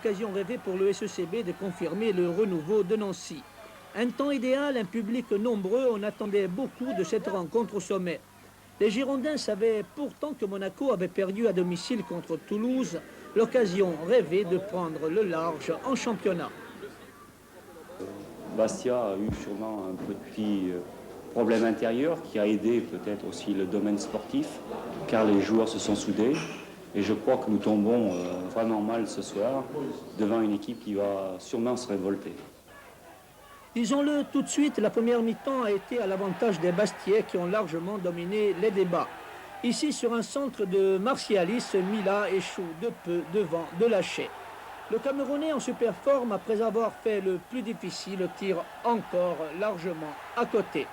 Occasion rêvée pour le SECB de confirmer le renouveau de Nancy. Un temps idéal, un public nombreux, on attendait beaucoup de cette rencontre au sommet. Les Girondins savaient pourtant que Monaco avait perdu à domicile contre Toulouse, l'occasion rêvée de prendre le large en championnat. Bastia a eu sûrement un petit problème intérieur qui a aidé peut-être aussi le domaine sportif, car les joueurs se sont soudés. Et je crois que nous tombons vraiment mal ce soir devant une équipe qui va sûrement se révolter. Disons-le tout de suite, la première mi-temps a été à l'avantage des Bastiais qui ont largement dominé les débats. Ici, sur un centre de Martialis, Mila échoue de peu devant Delachey. Le Camerounais en super forme, après avoir fait le plus difficile, tire encore largement à côté.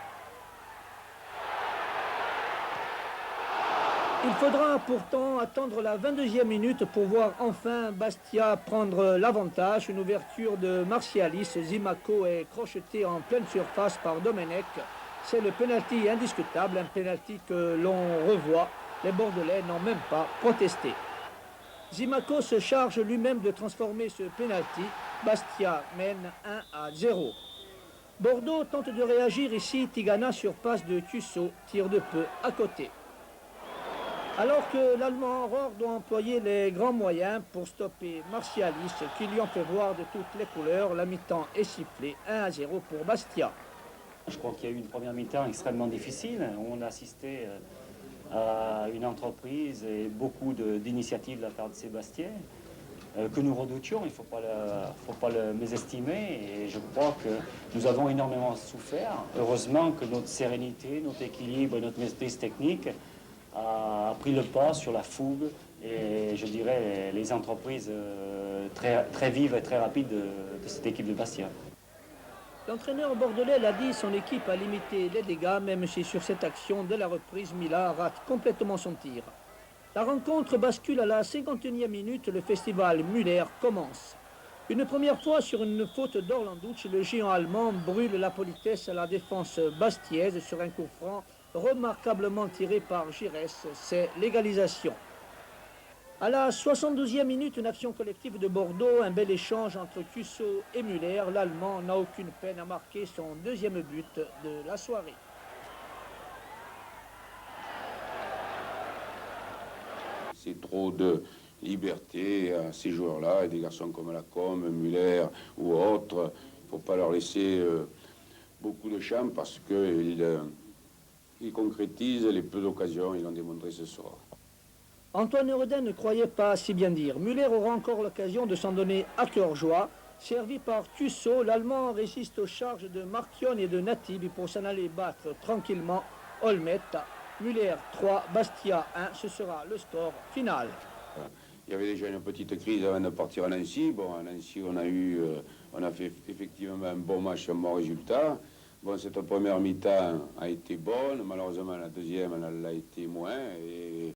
Il faudra pourtant attendre la 22e minute pour voir enfin Bastia prendre l'avantage. Une ouverture de Martialis, Zimaco est crocheté en pleine surface par Domenech. C'est le pénalty indiscutable, un pénalty que l'on revoit. Les Bordelais n'ont même pas protesté. Zimaco se charge lui-même de transformer ce pénalty. Bastia mène 1-0. Bordeaux tente de réagir ici. Tigana sur passe de Tusso, tire de peu à côté. Alors que l'Allemand Aurore doit employer les grands moyens pour stopper Martialis, qui lui en fait voir de toutes les couleurs, la mi-temps est sifflée 1-0 pour Bastia. Je crois qu'il y a eu une première mi-temps extrêmement difficile. On a assisté à une entreprise et beaucoup d'initiatives de la part de Sébastien que nous redoutions, il ne faut pas le mésestimer. Et je crois que nous avons énormément souffert. Heureusement que notre sérénité, notre équilibre et notre maîtrise technique a pris le pas sur la fougue et je dirais les entreprises très vives et très rapides de cette équipe de Bastia. L'entraîneur bordelais l'a dit, son équipe a limité les dégâts, même si sur cette action de la reprise, Mila rate complètement son tir. La rencontre bascule à la 51e minute, le festival Müller commence. Une première fois sur une faute d'Orlanducci, le géant allemand brûle la politesse à la défense bastiaise sur un coup franc remarquablement tiré par Giresse, c'est l'égalisation. À la 72e minute, une action collective de Bordeaux, un bel échange entre Tusso et Müller. L'Allemand n'a aucune peine à marquer son deuxième but de la soirée. C'est trop de liberté à ces joueurs-là, et des garçons comme Lacombe, Müller ou autres. Il ne faut pas leur laisser beaucoup de champ parce qu'ils concrétisent les peu d'occasions, ils l'ont démontré ce soir. Antoine Redin ne croyait pas si bien dire. Müller aura encore l'occasion de s'en donner à cœur joie. Servi par Tusso, l'Allemand résiste aux charges de Marchione et de Natibi pour s'en aller battre tranquillement Olmet. Müller 3, Bastia 1, ce sera le score final. Il y avait déjà une petite crise avant de partir à Nancy. Bon, à Nancy, on a fait effectivement un bon match, un bon résultat. Bon, cette première mi-temps a été bonne. Malheureusement, la deuxième, elle l'a été moins. Et